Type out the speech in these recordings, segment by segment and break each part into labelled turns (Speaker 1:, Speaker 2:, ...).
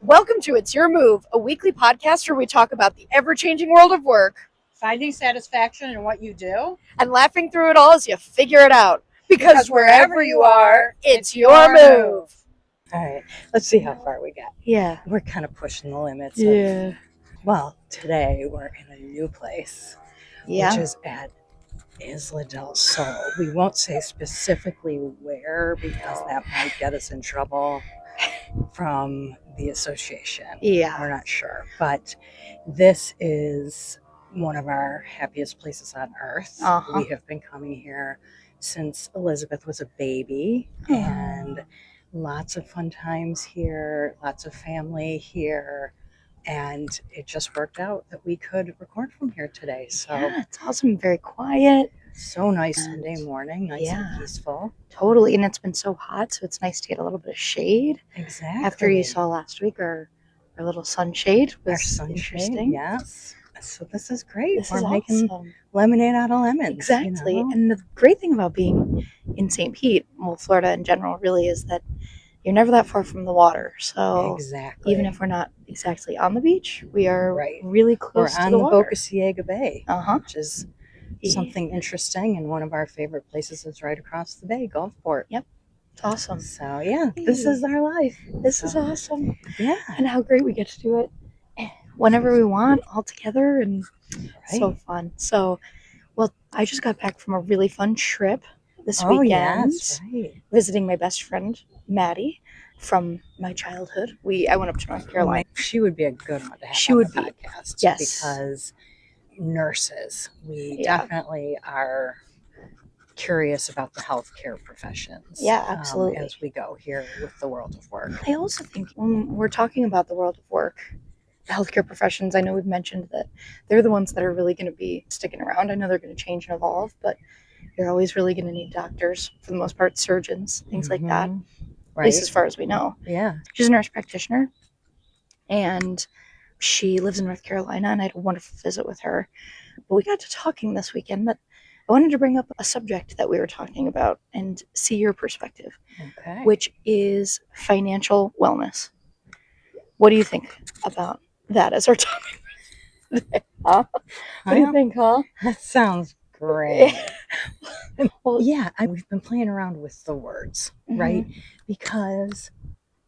Speaker 1: Welcome to It's Your Move, a weekly podcast where we talk about the ever-changing world of work
Speaker 2: Finding satisfaction in what you do.
Speaker 1: and laughing through it all as you figure it out. Because wherever you are, it's your move.
Speaker 2: All right, let's see how far we get.
Speaker 1: Yeah.
Speaker 2: We're kind of pushing the limits.
Speaker 1: Yeah.
Speaker 2: Today we're in a new place, which is at Isla del Sol. We won't say specifically where because that might get us in trouble from the association.
Speaker 1: Yeah.
Speaker 2: We're not sure. But this is one of our happiest places on earth.
Speaker 1: Uh-huh.
Speaker 2: We have been coming here since Elizabeth was a baby, and lots of fun times here, lots of family here. And it just worked out that we could record from here today. So
Speaker 1: Yeah, it's awesome. Very quiet.
Speaker 2: so nice Sunday morning, nice and peaceful.
Speaker 1: Totally. And it's been so hot, so it's nice to get a little bit of shade.
Speaker 2: Exactly.
Speaker 1: After you saw last week, our little sunshade was
Speaker 2: our sunshade,
Speaker 1: interesting.
Speaker 2: Yes. So this is great.
Speaker 1: We're making
Speaker 2: lemonade out of lemons.
Speaker 1: Exactly. You know? And the great thing about being in St. Pete, well, Florida in general, really is that you're never that far from the water. So
Speaker 2: exactly.
Speaker 1: Even if we're not exactly on the beach, we are really close to the water.
Speaker 2: We're on the Boca Ciega Bay, which is something interesting. And one of our favorite places is right across the bay, Gulfport.
Speaker 1: Yep. It's awesome.
Speaker 2: So, yeah, this is our life.
Speaker 1: This is awesome.
Speaker 2: Yeah.
Speaker 1: And how great we get to do it whenever we want, all together, and so fun. So, well, I just got back from a really fun trip this weekend, visiting my best friend, Maddie, from my childhood. I went up to North Carolina.
Speaker 2: She would be a good one to have on the podcast. Yes. Because nurses, we definitely are curious about the healthcare professions.
Speaker 1: Yeah, absolutely.
Speaker 2: As we go here with the world of work.
Speaker 1: I also think when we're talking about the world of work, the healthcare professions, I know we've mentioned that they're the ones that are really going to be sticking around. I know they're going to change and evolve, but you're always really going to need doctors, for the most part, surgeons, things like that, at least as far as we know.
Speaker 2: Yeah.
Speaker 1: She's a nurse practitioner, and she lives in North Carolina, and I had a wonderful visit with her. But we got to talking this weekend that I wanted to bring up a subject that we were talking about and see your perspective, which is financial wellness. What do you think about that as our topic? What do you think, huh?
Speaker 2: That sounds great. Well, yeah, we've been playing around with the words, right? Because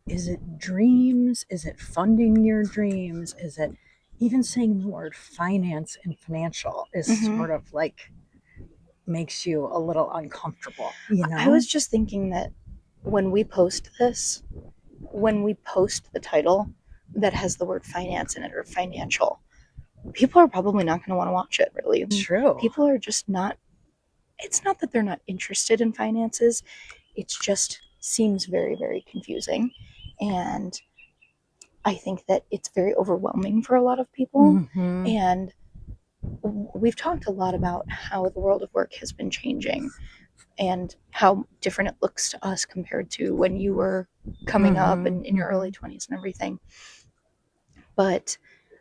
Speaker 2: is it dreams? Is it funding your dreams? Is it even saying the word finance and financial is sort of like makes you a little uncomfortable, you know?
Speaker 1: I was just thinking that when we post the title that has the word finance in it or financial, people are probably not going to want to watch it, really.
Speaker 2: It's true.
Speaker 1: People are just not, it's not that they're not interested in finances. It just seems very, very confusing. And I think that it's very overwhelming for a lot of people. And we've talked a lot about how the world of work has been changing and how different it looks to us compared to when you were coming up and in your early 20s and everything. But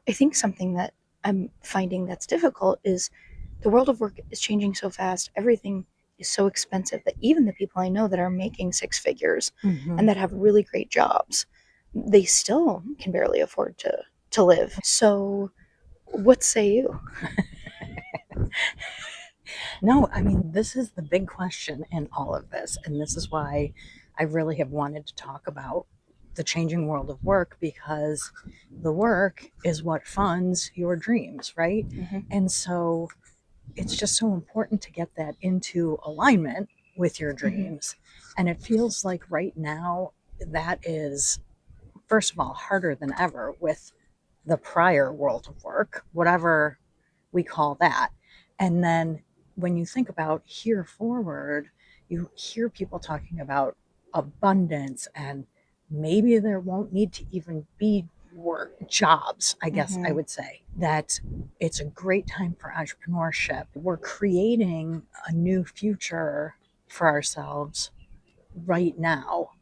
Speaker 1: I think something that I'm finding that's difficult is the world of work is changing so fast. Everything is so expensive that even the people I know that are making six figures and that have really great jobs, they still can barely afford to live. So what say you?
Speaker 2: No, I mean, this is the big question in all of this. And this is why I really have wanted to talk about the changing world of work, because the work is what funds your dreams, right? And so it's just so important to get that into alignment with your dreams. And it feels like right now that is, first of all, harder than ever with the prior world of work, whatever we call that. And then when you think about here forward, you hear people talking about abundance, and maybe there won't need to even be work jobs, I guess I would say. That it's a great time for entrepreneurship. We're creating a new future for ourselves right now.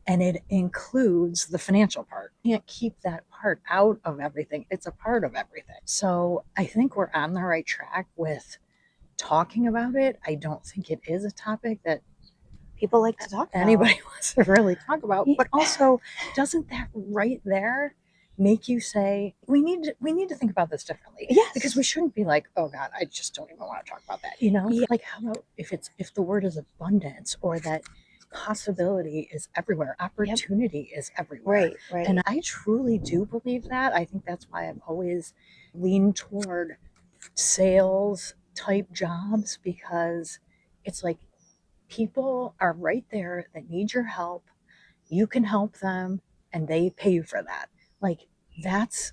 Speaker 2: And it includes the financial part. You can't keep that part out of everything. It's a part of everything. So I think we're on the right track with talking about it. I don't think it is a topic that
Speaker 1: people like to talk
Speaker 2: anybody
Speaker 1: about.
Speaker 2: wants to really talk about.
Speaker 1: Yeah.
Speaker 2: But also, doesn't that right there make you say we need to think about this differently? Because we
Speaker 1: Yes.
Speaker 2: shouldn't be like, oh God, I just don't even want to talk about that. You know,
Speaker 1: Yeah.
Speaker 2: like how about if the word is abundance, or that possibility is everywhere,
Speaker 1: Yep.
Speaker 2: opportunity is everywhere.
Speaker 1: Right. Right.
Speaker 2: And I truly do believe that. I think that's why I've always leaned toward sales type jobs, because it's like people are right there that need your help. You can help them and they pay you for that. Like, that's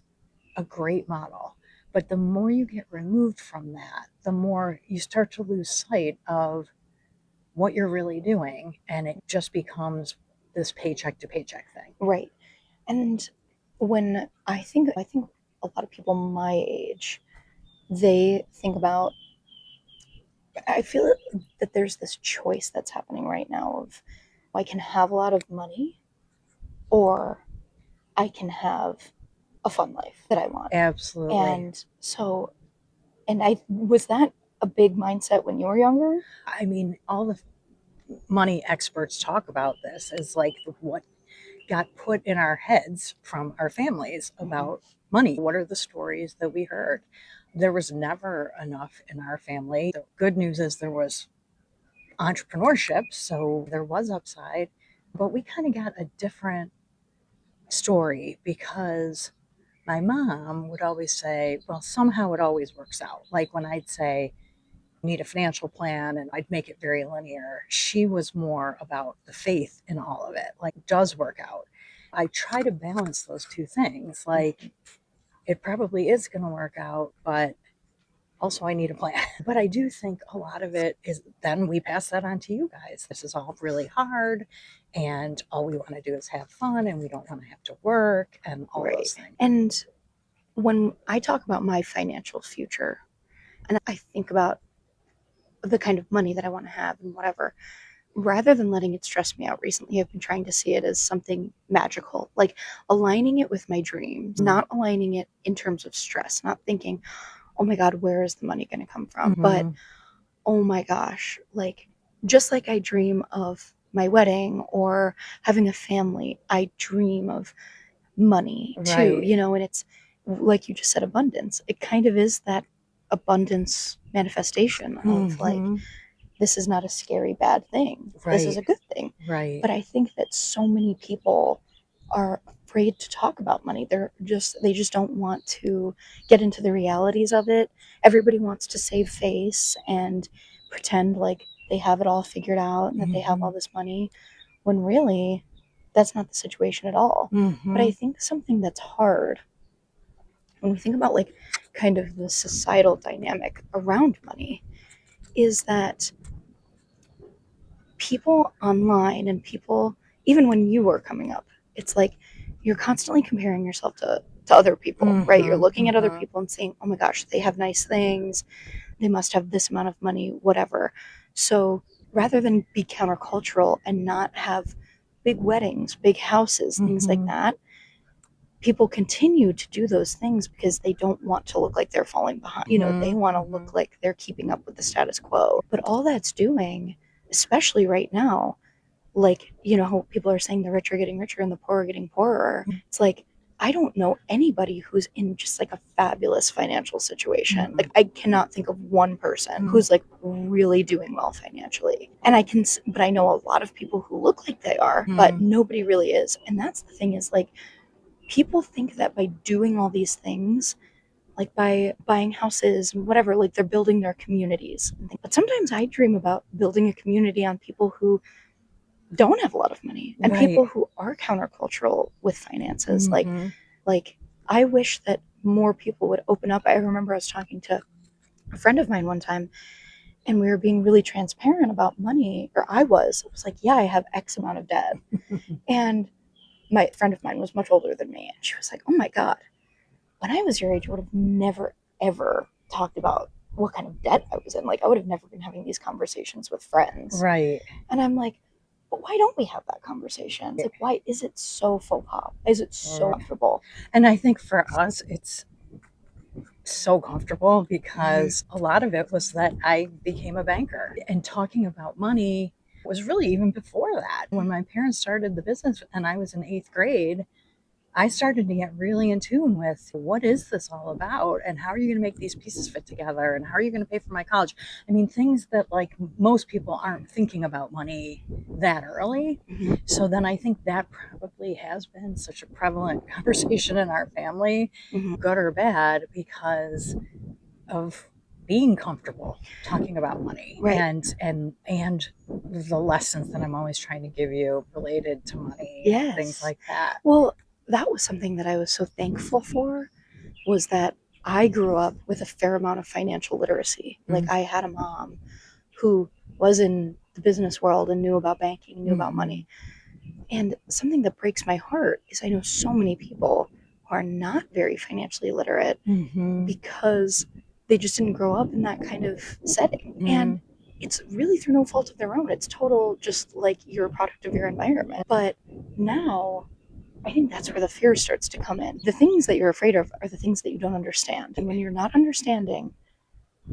Speaker 2: a great model. But the more you get removed from that, the more you start to lose sight of what you're really doing. And it just becomes this paycheck to paycheck thing.
Speaker 1: Right. And when I think a lot of people my age, they think about, I feel that there's this choice that's happening right now of I can have a lot of money or I can have a fun life that I want.
Speaker 2: Absolutely.
Speaker 1: And so, and I was that a big mindset when you were younger?
Speaker 2: I mean, all the money experts talk about this as like what got put in our heads from our families
Speaker 1: Mm-hmm.
Speaker 2: about money. What are the stories that we heard? There was never enough in our family. The good news is there was entrepreneurship, so there was upside, but we kind of got a different story because my mom would always say, well, somehow it always works out. Like when I'd say, need a financial plan, and I'd make it very linear. She was more about the faith in all of it. Like, it does work out. I try to balance those two things. Like, it probably is going to work out, but also I need a plan. But I do think a lot of it is then we pass that on to you guys. This is all really hard, and all we want to do is have fun, and we don't want to have to work and all
Speaker 1: Right.
Speaker 2: those things.
Speaker 1: And when I talk about my financial future and I think about the kind of money that I want to have and whatever, rather than letting it stress me out recently, I've been trying to see it as something magical, like aligning it with my dreams, not aligning it in terms of stress, not thinking, oh my God, where is the money going to come from? But
Speaker 2: Mm-hmm.
Speaker 1: oh my gosh, like just like I dream of my wedding or having a family, I dream of money too,
Speaker 2: Right.
Speaker 1: and it's like you just said, abundance. It kind of is that abundance manifestation of like,
Speaker 2: Mm-hmm.
Speaker 1: this is not a scary bad thing. This is
Speaker 2: Right.
Speaker 1: a good thing.
Speaker 2: Right.
Speaker 1: But I think that so many people are afraid to talk about money. They just don't want to get into the realities of it. Everybody wants to save face and pretend like they have it all figured out and that they have
Speaker 2: Mm-hmm.
Speaker 1: all this money when really that's not the situation at all. But I
Speaker 2: Mm-hmm.
Speaker 1: think something that's hard when we think about like kind of the societal dynamic around money is that people online and people, even when you were coming up, it's like you're constantly comparing yourself to other people, right? You're
Speaker 2: Mm-hmm.
Speaker 1: looking at other
Speaker 2: Mm-hmm.
Speaker 1: people and saying, oh my gosh, they have nice things, they must have this amount of money, whatever. So rather than be countercultural and not have big weddings, big houses, things like
Speaker 2: Mm-hmm.
Speaker 1: that, people continue to do those things because they don't want to look like they're falling behind. They want to
Speaker 2: Mm-hmm.
Speaker 1: look like they're keeping up with the status quo. But all that's doing, especially right now, like, how people are saying the rich are getting richer and the poor are getting poorer. It's like, I don't know anybody who's in just like a fabulous financial situation.
Speaker 2: Mm-hmm.
Speaker 1: Like, I cannot think of one person who's like really doing well financially. And but I know a lot of people who look like they are, but
Speaker 2: Mm-hmm.
Speaker 1: nobody really is. And that's the thing is like, people think that by doing all these things, like by buying houses and whatever, like they're building their communities. But sometimes I dream about building a community on people who don't have a lot of money and
Speaker 2: Right.
Speaker 1: people who are countercultural with finances.
Speaker 2: Mm-hmm.
Speaker 1: Like I wish that more people would open up. I remember I was talking to a friend of mine one time and we were being really transparent about money, or I was like, yeah, I have X amount of debt. And my friend of mine was much older than me and she was like, oh my God, when I was your age, I would have never, ever talked about what kind of debt I was in. Like, I would have never been having these conversations with friends.
Speaker 2: Right.
Speaker 1: And I'm like, but why don't we have that conversation? It's like, why is it so faux pas? Is it so comfortable?
Speaker 2: And I think for us, it's so comfortable
Speaker 1: Mm-hmm.
Speaker 2: because a lot of it was that I became a banker, and talking about money It was really even before that. When my parents started the business and I was in 8th grade, I started to get really in tune with what is this all about and how are you going to make these pieces fit together and how are you going to pay for my college? I mean, things that like most people aren't thinking about money that early.
Speaker 1: Mhm.
Speaker 2: So then I think that probably has been such a prevalent conversation in our family,
Speaker 1: Mhm.
Speaker 2: good or bad, because of being comfortable talking about money
Speaker 1: Right.
Speaker 2: and the lessons that I'm always trying to give you related to money and things
Speaker 1: Yes.
Speaker 2: like that.
Speaker 1: Well, that was something that I was so thankful for, was that I grew up with a fair amount of financial literacy. Like, I had a mom who was in the business world and knew about banking, knew about money. And something that breaks my heart is I know so many people who are not very financially literate because they just didn't grow up in that kind of setting. And it's really through no fault of their own. It's total just like you're a product of your environment. But now I think that's where the fear starts to come in. The things that you're afraid of are the things that you don't understand. And when you're not understanding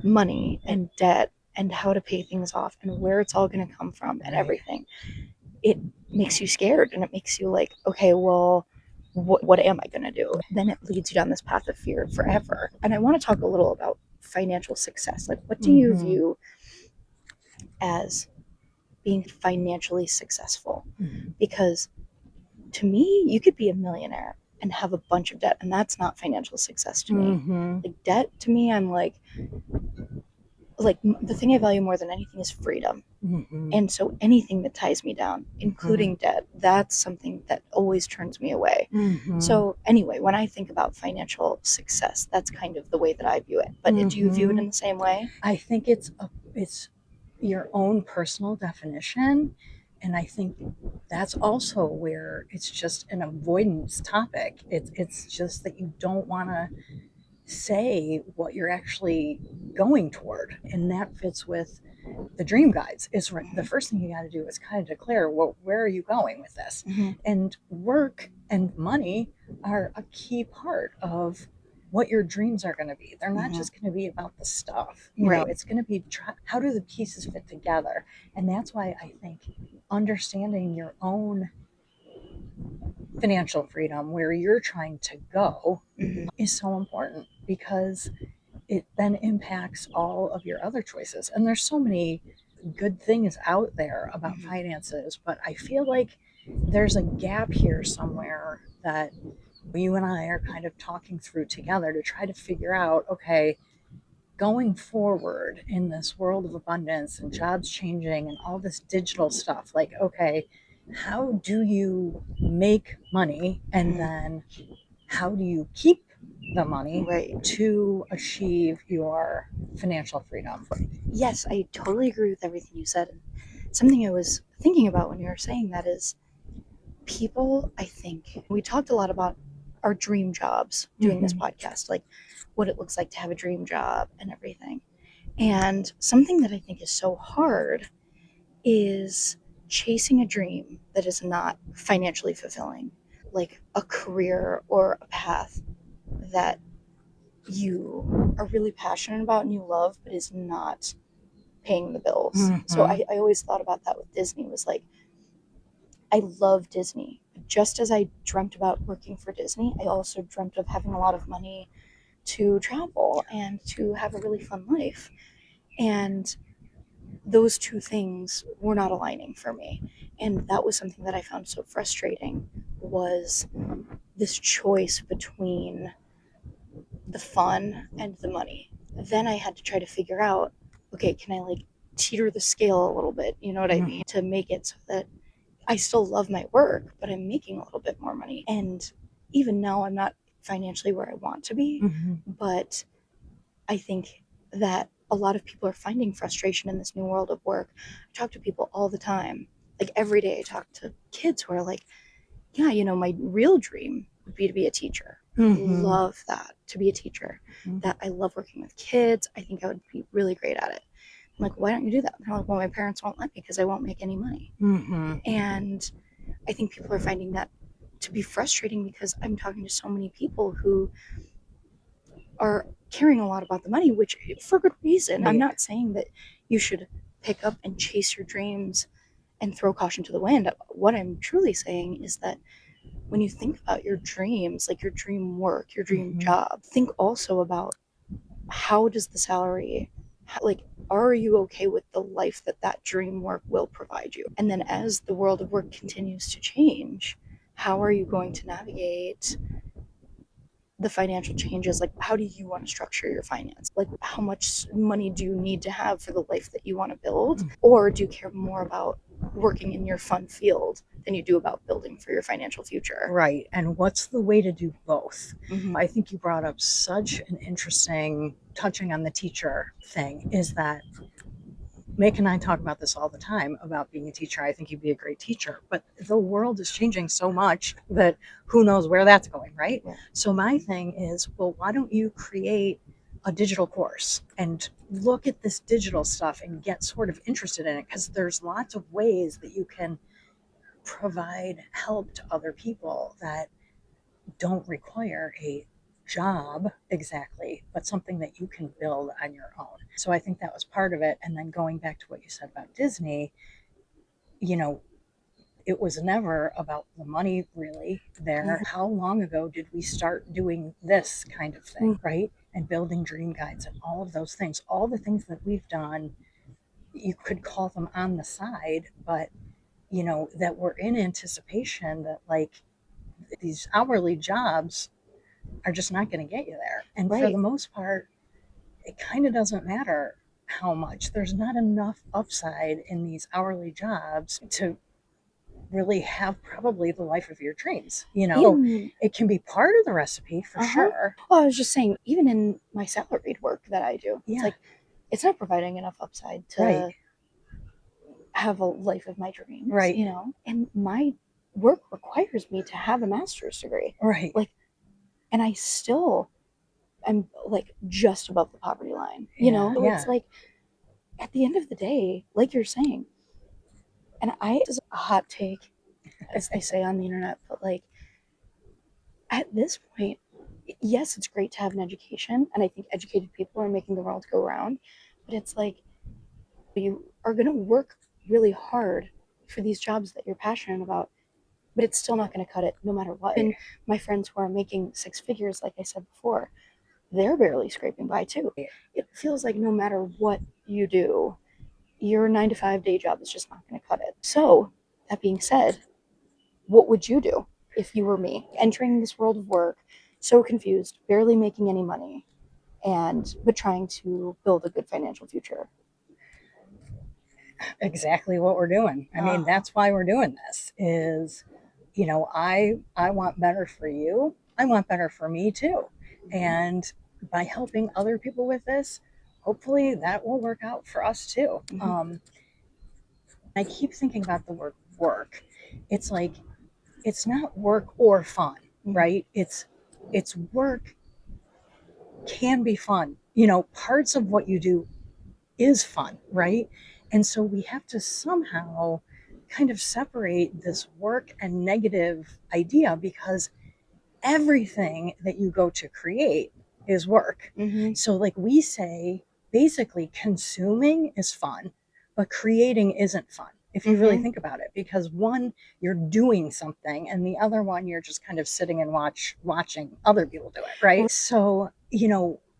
Speaker 1: money and debt and how to pay things off and where it's all going to come from and everything, it makes you scared and it makes you like, okay, well, what am I going to do? Then it leads you down this path of fear forever. And I want to talk a little about financial success. Like, what do you view as being financially successful? Because to me, you could be a millionaire and have a bunch of debt, and that's not financial success to me. Like, debt to me, I'm like the thing I value more than anything is freedom. And so anything that ties me down, including debt, that's something that always turns me away. So anyway, when I think about financial success, that's kind of the way that I view it. But do you view it in the same way?
Speaker 2: I think it's your own personal definition, and I think that's also where it's just an avoidance topic. It's just that you don't want to say what you're actually going toward, and that fits with the dream guides. Is the first thing you got to do is kind of declare, well, where are you going with this? And work and money are a key part of what your dreams are going to be. They're not just going to be about the stuff,
Speaker 1: Right.
Speaker 2: it's going to be how do the pieces fit together. And that's why I think understanding your own financial freedom, where you're trying to go, is so important, because it then impacts all of your other choices. And there's so many good things out there about finances, but I feel like there's a gap here somewhere that you and I are kind of talking through together to try to figure out, okay, going forward in this world of abundance and jobs changing and all this digital stuff, like, okay, how do you make money, and then how do you keep the money
Speaker 1: Right.
Speaker 2: to achieve your financial freedom?
Speaker 1: Yes, I totally agree with everything you said. And something I was thinking about when you were saying that is, people, I think, we talked a lot about our dream jobs doing this podcast, like what it looks like to have a dream job and everything. And something that I think is so hard is chasing a dream that is not financially fulfilling, like a career or a path that you are really passionate about and you love, but is not paying the bills. So I always thought about that with Disney, was like, I love Disney. Just as I dreamt about working for Disney, I also dreamt of having a lot of money to travel and to have a really fun life. And those two things were not aligning for me. And that was something that I found so frustrating, was this choice between the fun and the money. Then I had to try to figure out, okay, can I like teeter the scale a little bit, you know what I mean, to make it so that I still love my work, but I'm making a little bit more money. And even now, I'm not financially where I want to be, but I think that a lot of people are finding frustration in this new world of work. I talk to people all the time. Like, every day, I talk to kids who are like, yeah, my real dream would be to be a teacher. Love that, to be a teacher. That I love working with kids. I think I would be really great at it. I'm like, why don't you do that? They're like, well, my parents won't let me because I won't make any money. And I think people are finding that to be frustrating, because I'm talking to so many people who are caring a lot about the money, which for good reason. I'm not saying that you should pick up and chase your dreams and throw caution to the wind. What I'm truly saying is that when you think about your dreams, like your dream work, your dream job, think also about how does the salary, like, are you okay with the life that that dream work will provide you? And then as the world of work continues to change, how are you going to navigate the financial changes? Like, how do you want to structure your finance? Like, how much money do you need to have for the life that you want to build? Or do you care more about working in your fun field than you do about building for your financial future?
Speaker 2: Right. And what's the way to do both?
Speaker 1: Mm-hmm.
Speaker 2: I think you brought up such an interesting, touching on the teacher thing, is that Mick and I talk about this all the time about being a teacher. I think you'd be a great teacher, but the world is changing so much that who knows where that's going, right?
Speaker 1: Yeah.
Speaker 2: So my thing is, well, why don't you create a digital course and look at this digital stuff and get sort of interested in it? Because there's lots of ways that you can provide help to other people that don't require a job exactly, but something that you can build on your own. So I think that was part of it. And then going back to what you said about Disney, you know, it was never about the money really there. How long ago did we start doing this kind of thing, right? And building dream guides and all of those things, all the things that we've done, you could call them on the side, but that we're in anticipation that like these hourly jobs are just not going to get you there. And for
Speaker 1: Right.
Speaker 2: the most part, it kind of doesn't matter how much. There's not enough upside in these hourly jobs to really have probably the life of your dreams.
Speaker 1: Even
Speaker 2: It can be part of the recipe for sure.
Speaker 1: well, I was just saying, even in my salaried work that I do, it's
Speaker 2: Yeah,
Speaker 1: like it's not providing enough upside to
Speaker 2: right,
Speaker 1: have a life of my dreams,
Speaker 2: right,
Speaker 1: and my work requires me to have a master's degree.
Speaker 2: right.
Speaker 1: Like, and I still am like just above the poverty line, So
Speaker 2: Yeah,
Speaker 1: it's like at the end of the day, like you're saying, and this is a hot take, as they say on the internet, but like at this point, yes, it's great to have an education, and I think educated people are making the world go round, but it's like you are going to work really hard for these jobs that you're passionate about, but it's still not going to cut it no matter what. And my friends who are making six figures, like I said before, they're barely scraping by too. It feels like no matter what you do, your 9 to 5 day job is just not going to cut it. So, that being said, what would you do if you were me, entering this world of work, so confused, barely making any money, and but trying to build a good financial future?
Speaker 2: exactly what we're doing. I mean, that's why we're doing this is, I want better for you. I want better for me too. And by helping other people with this, hopefully that will work out for us too. I keep thinking about the word work. It's like, it's not work or fun, right? It's work can be fun. Parts of what you do is fun, right? And so we have to somehow kind of separate this work and negative idea, because everything that you go to create is work. So, like we say, basically, consuming is fun, but creating isn't fun. If you really think about it, because one, you're doing something, and the other one, you're just kind of sitting and watching other people do it, right? So,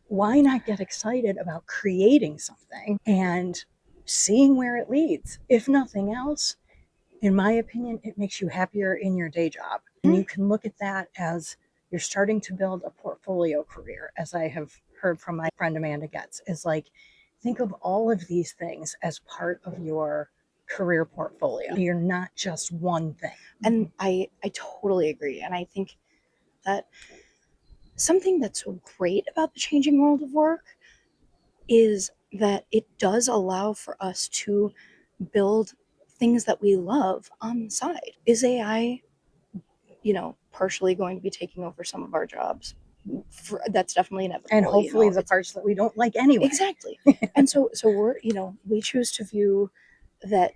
Speaker 2: why not get excited about creating something and seeing where it leads? If nothing else, in my opinion, it makes you happier in your day job. And you can look at that as you're starting to build a portfolio career, as I have heard from my friend Amanda Getz, is like, think of all of these things as part of your career portfolio. You're not just one thing.
Speaker 1: And I totally agree. And I think that something that's so great about the changing world of work is that it does allow for us to build things that we love on the side. Is AI, partially going to be taking over some of our jobs? That's definitely
Speaker 2: And
Speaker 1: inevitable.
Speaker 2: hopefully the
Speaker 1: It's
Speaker 2: parts that we don't like anyway.
Speaker 1: exactly. And so we're, we choose to view that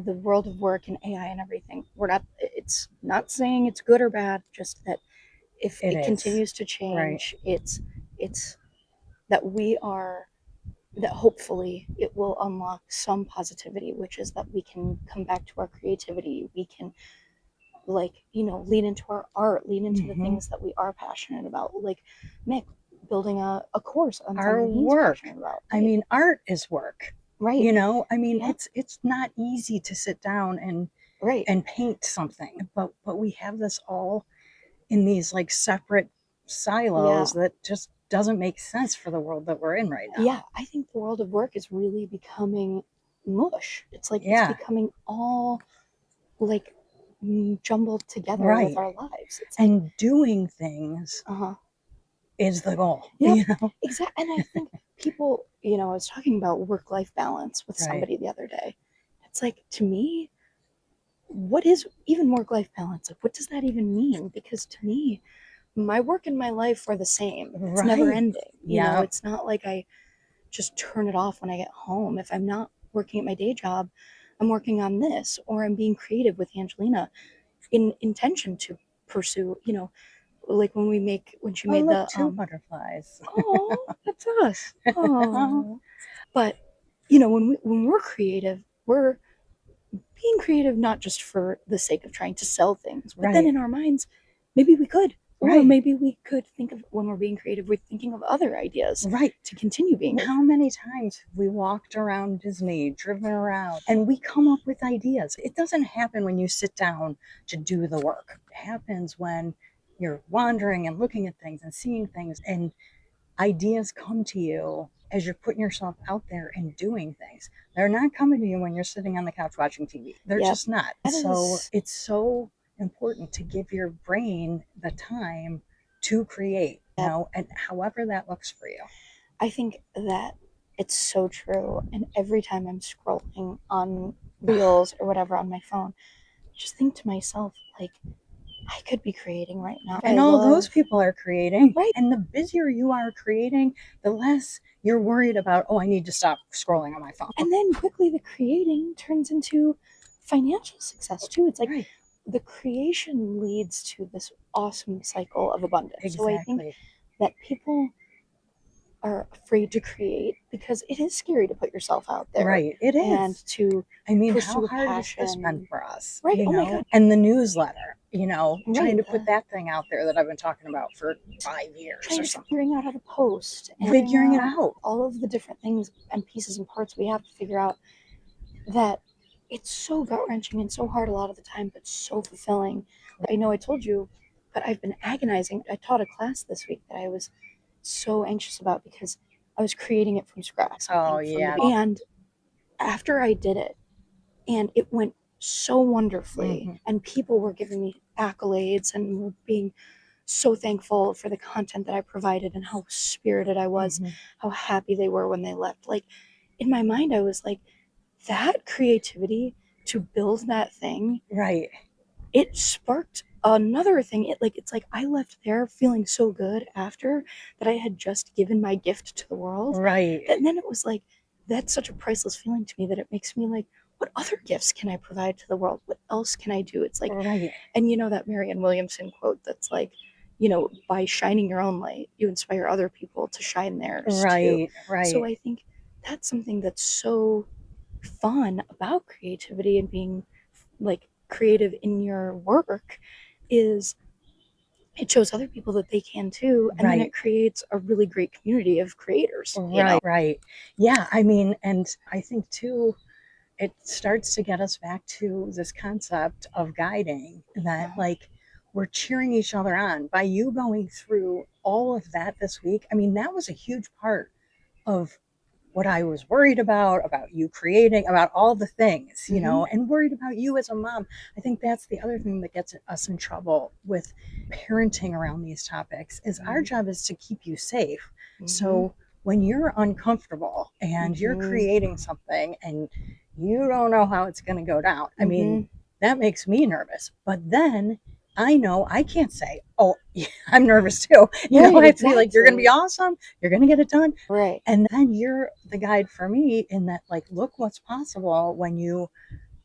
Speaker 1: the world of work and AI and everything, it's not saying it's good or bad, just that if it
Speaker 2: It is.
Speaker 1: continues to
Speaker 2: Right.
Speaker 1: change, it's that we are that hopefully it will unlock some positivity, which is that we can come back to our creativity. We can, like, lean into our art, lean into the
Speaker 2: Mm-hmm.
Speaker 1: things that we are passionate about. Like Mick building a course on
Speaker 2: Our
Speaker 1: something he's
Speaker 2: work.
Speaker 1: passionate about.
Speaker 2: I
Speaker 1: Like,
Speaker 2: mean, art is work.
Speaker 1: right.
Speaker 2: You know, I mean,
Speaker 1: Yeah.
Speaker 2: it's not easy to sit down
Speaker 1: Right.
Speaker 2: and paint something, but we have this all in these like separate
Speaker 1: Yeah.
Speaker 2: silos that just doesn't make sense for the world that we're in right
Speaker 1: Yeah.
Speaker 2: now.
Speaker 1: I think the world of work is really becoming mush. It's like it's
Speaker 2: Yeah,
Speaker 1: becoming all like jumbled together with
Speaker 2: right.
Speaker 1: our lives. It's like,
Speaker 2: And doing things
Speaker 1: uh huh.
Speaker 2: is the goal,
Speaker 1: Yep.
Speaker 2: you know?
Speaker 1: Exactly. And I think people, I was talking about work life balance with
Speaker 2: Right,
Speaker 1: somebody the other day. It's like, to me, what is even work life balance? Like, what does that even mean? Because to me, my work and my life are the same. It's never
Speaker 2: right.
Speaker 1: ending.
Speaker 2: Yeah,
Speaker 1: It's not like I just turn it off when I get home. If I'm not working at my day job, I'm working on this, or I'm being creative with Angelina in intention to pursue, like when she
Speaker 2: oh,
Speaker 1: made
Speaker 2: look,
Speaker 1: the
Speaker 2: two butterflies.
Speaker 1: oh, that's us. Oh. But when we're creative, we're being creative not just for the sake of trying to sell things, but then
Speaker 2: Right,
Speaker 1: in our minds, maybe we could, or
Speaker 2: right,
Speaker 1: maybe we could think of, when we're being creative, we're thinking of other ideas
Speaker 2: right.
Speaker 1: to continue being creative.
Speaker 2: How many times have we walked around Disney, driven around, and we come up with ideas? It doesn't happen when you sit down to do the work. It happens when you're wandering and looking at things and seeing things, and ideas come to you as you're putting yourself out there and doing things. They're not coming to you when you're sitting on the couch watching TV. They're
Speaker 1: Yep.
Speaker 2: just not.
Speaker 1: That
Speaker 2: So
Speaker 1: is,
Speaker 2: it's so important to give your brain the time to create,
Speaker 1: yep.
Speaker 2: and however that looks for you.
Speaker 1: I think that it's so true. And every time I'm scrolling on reels or whatever on my phone, I just think to myself, like, I could be creating right now. I
Speaker 2: And all those
Speaker 1: love,
Speaker 2: people are creating.
Speaker 1: right.
Speaker 2: And the busier you are creating, the less you're worried about, oh, I need to stop scrolling on my phone.
Speaker 1: And then quickly the creating turns into financial success too. It's like
Speaker 2: Right.
Speaker 1: the creation leads to this awesome cycle of abundance. So I think
Speaker 2: Exactly.
Speaker 1: that people are afraid to create because it is scary to put yourself out there
Speaker 2: Right. It
Speaker 1: and
Speaker 2: is.
Speaker 1: to
Speaker 2: I mean, how
Speaker 1: pursue a
Speaker 2: hard has this been
Speaker 1: passion.
Speaker 2: for us,
Speaker 1: Right. Oh my God.
Speaker 2: And the newsletter,
Speaker 1: Right.
Speaker 2: trying to put that thing out there that I've been talking about for 5 years
Speaker 1: Trying
Speaker 2: or
Speaker 1: to
Speaker 2: something,
Speaker 1: figuring out how to post and figuring
Speaker 2: figuring it
Speaker 1: out
Speaker 2: out.
Speaker 1: all of the different things and pieces and parts we have to figure out, that it's so gut wrenching and so hard a lot of the time, but so fulfilling. I know I told you, but I've been agonizing. I taught a class this week that I was so anxious about because I was creating it from scratch,
Speaker 2: Oh,
Speaker 1: something from the
Speaker 2: yeah.
Speaker 1: and after I did it, and it went so wonderfully,
Speaker 2: Hmm.
Speaker 1: and people were giving me accolades and were being so thankful for the content that I provided and how spirited I was,
Speaker 2: Hmm.
Speaker 1: how happy they were when they left. Like, in my mind, I was like, that creativity to build that thing,
Speaker 2: Right.
Speaker 1: it sparked another thing. It's like I left there feeling so good after that I had just given my gift to the world.
Speaker 2: Right.
Speaker 1: That then it was like, that's such a priceless feeling to me that it makes me like, what other gifts can I provide to the world? What else can I do? It's like,
Speaker 2: Right.
Speaker 1: and that Marianne Williamson quote that's like, by shining your own light, you inspire other people to shine theirs too.
Speaker 2: Right.
Speaker 1: So
Speaker 2: Right.
Speaker 1: I think that's something that's so fun about creativity and being like creative in your work, is it shows other people that they can too, and then
Speaker 2: Right.
Speaker 1: it creates a really great community of creators.
Speaker 2: Right. Right. Yeah. I mean, and I think too, it starts to get us back to this concept of guiding that, like, we're cheering each other on by you going through all of that this week. I mean, that was a huge part of what I was worried about you creating, about all the things,
Speaker 1: Mm-hmm.
Speaker 2: and worried about you as a mom. I think that's the other thing that gets us in trouble with parenting around these topics is our job is to keep you safe.
Speaker 1: Mm-hmm.
Speaker 2: So when you're uncomfortable and you're
Speaker 1: Mm-hmm.
Speaker 2: creating something and you don't know how it's going to go down, I mean,
Speaker 1: Mm-hmm.
Speaker 2: that makes me nervous. But then I know I can't say, oh, yeah, I'm nervous too.
Speaker 1: Right.
Speaker 2: I have to be like, you're going to be
Speaker 1: Exactly.
Speaker 2: awesome. You're going to get it done.
Speaker 1: Right.
Speaker 2: And then you're the guide for me in that, like, look what's possible when you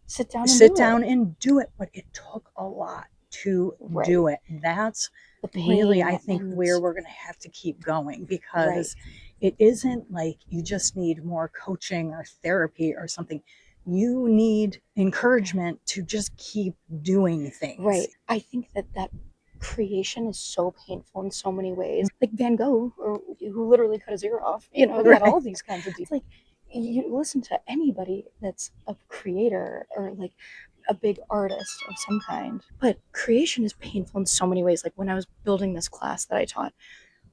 Speaker 1: Sit down and
Speaker 2: sit
Speaker 1: do it.
Speaker 2: down and do it. But it took a lot to
Speaker 1: Right.
Speaker 2: do it. That's
Speaker 1: The
Speaker 2: really, I
Speaker 1: pain
Speaker 2: think,
Speaker 1: and
Speaker 2: where we're going to have to keep going
Speaker 1: right.
Speaker 2: because it isn't like you just need more coaching or therapy or something. You need encouragement to just keep doing things.
Speaker 1: Right. I think that creation is so painful in so many ways. Like Van Gogh, or who literally cut his ear off. They had all these kinds of. It's like you listen to anybody that's a creator or like a big artist of some kind. But creation is painful in so many ways. Like when I was building this class that I taught,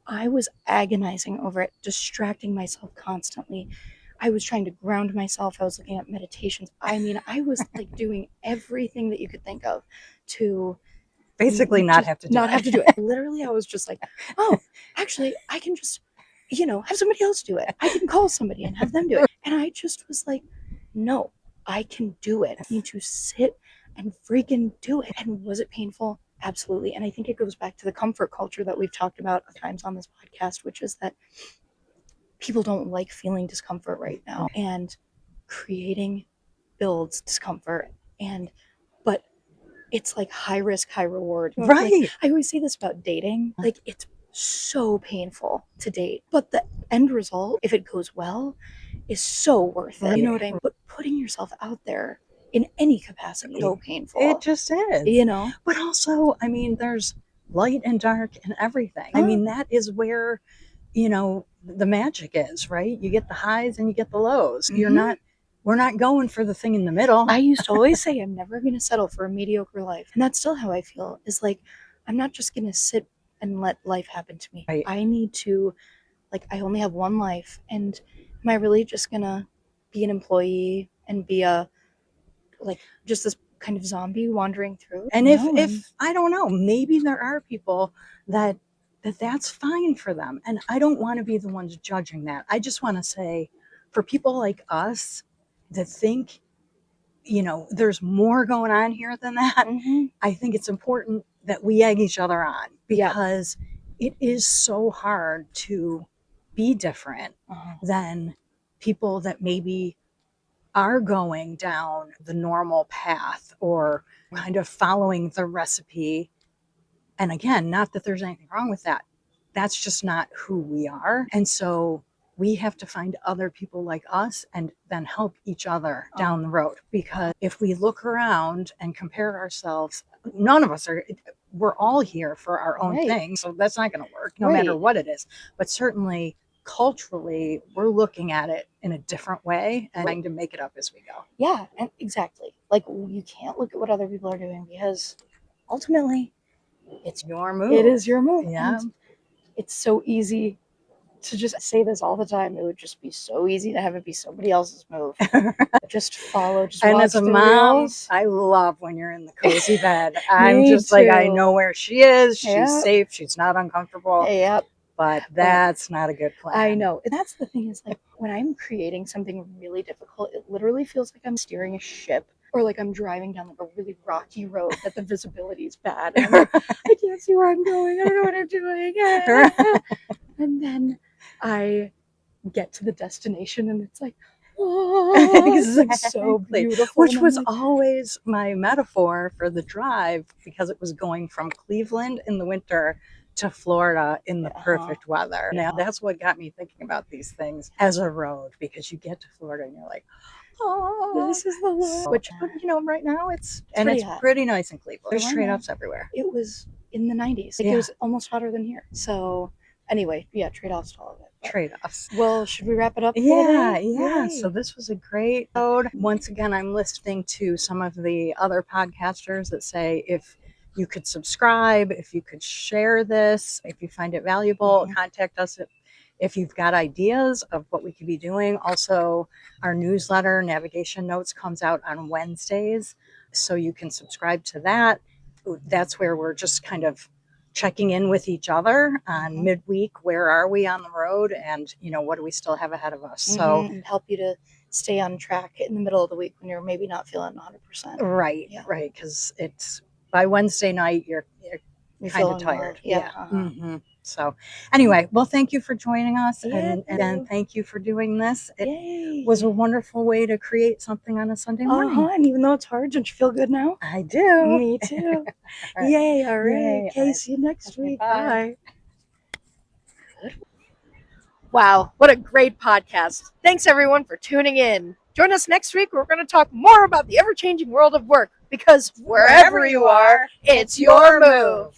Speaker 1: I was agonizing over it, distracting myself constantly. I was trying to ground myself. I was looking at meditations. I mean, I was like doing everything that you could think of to
Speaker 2: basically not have to do
Speaker 1: it. Literally, I was just like, oh, actually, I can just, have somebody else do it. I can call somebody and have them do it. And I just was like, no, I can do it. I need to sit and freaking do it. And was it painful? Absolutely. And I think it goes back to the comfort culture that we've talked about times on this podcast, which is that people don't like feeling discomfort right now. And creating builds discomfort. But it's like high risk, high reward.
Speaker 2: Right.
Speaker 1: Like, I always say this about dating. Like, it's so painful to date, but the end result, if it goes well, is so worth it. You know what I mean? But putting yourself out there in any capacity is so painful.
Speaker 2: It just is. But also, I mean, there's light and dark and everything. I mean, that is where, the magic is, right? You get the highs and you get the lows. We're not going for the thing in the middle.
Speaker 1: I used to always say I'm never going to settle for a mediocre life. And that's still how I feel. Is like, I'm not just going to sit and let life happen to me.
Speaker 2: Right.
Speaker 1: I need to, like, I only have one life. And am I really just going to be an employee and be just this kind of zombie wandering through?
Speaker 2: And if I don't know, maybe there are people that's fine for them. And I don't want to be the ones judging that. I just want to say, for people like us that think, there's more going on here than that, I think it's important that we egg each other on, because it is so hard to be different than people that maybe are going down the normal path or kind of following the recipe. And again, not that there's anything wrong with that. That's just not who we are. And so we have to find other people like us and then help each other down the road. Because if we look around and compare ourselves, none of us we're all here for our own thing. So that's not going to work no matter what it is. But certainly culturally, we're looking at it in a different way and trying to make it up as we go.
Speaker 1: Yeah, and exactly. Like, you can't look at what other people are doing, because ultimately it's
Speaker 2: your move.
Speaker 1: It is your move.
Speaker 2: Yeah.
Speaker 1: And it's so easy to just say this all the time. It would just be so easy to have it be somebody else's move. Just follow, just
Speaker 2: and
Speaker 1: watch
Speaker 2: as a
Speaker 1: the
Speaker 2: mom,
Speaker 1: reels.
Speaker 2: I love when you're in the cozy bed. I'm just like, I know where she is. She's safe. She's not uncomfortable.
Speaker 1: Yep.
Speaker 2: But that's not a good plan.
Speaker 1: I know. That's the thing, is like, when I'm creating something really difficult, it literally feels like I'm steering a ship, or like I'm driving down like a really rocky road that the visibility is bad. And I'm like, I can't see where I'm going. I don't know what I'm doing. And then I get to the destination and it's like, oh, exactly. It's like so beautiful.
Speaker 2: Which was always my metaphor for the drive, because it was going from Cleveland in the winter to Florida in the perfect weather. Now that's what got me thinking about these things as a road, because you get to Florida and you're like, oh,
Speaker 1: this is the Lord.
Speaker 2: Which, right now it's
Speaker 1: hot.
Speaker 2: pretty nice in Cleveland. There's trade-offs everywhere.
Speaker 1: It was in the 90s. Like, it was almost hotter than here. So anyway, trade-offs to all of it.
Speaker 2: Trade-offs.
Speaker 1: Well, should we wrap it up for today?
Speaker 2: Yeah. So this was a great episode. Once again, I'm listening to some of the other podcasters that say, if you could subscribe, if you could share this, if you find it valuable, contact us if you've got ideas of what we could be doing. Also, our newsletter, Navigation Notes, comes out on Wednesdays, so you can subscribe to that. That's where we're just kind of checking in with each other on midweek. Where are we on the road? And, what do we still have ahead of us? So,
Speaker 1: and help you to stay on track in the middle of the week when you're maybe not feeling 100%.
Speaker 2: Right. Because it's by Wednesday night, you're kind of tired. So anyway, well, thank you for joining us. And thank you for doing this. It was a wonderful way to create something on a Sunday morning.
Speaker 1: And even though it's hard, don't you feel good now?
Speaker 2: I do.
Speaker 1: Me too. Yay. All right. Okay, see you next week. Bye. Wow, what a great podcast. Thanks everyone for tuning in. Join us next week. We're going to talk more about the ever-changing world of work because wherever you are, it's your move.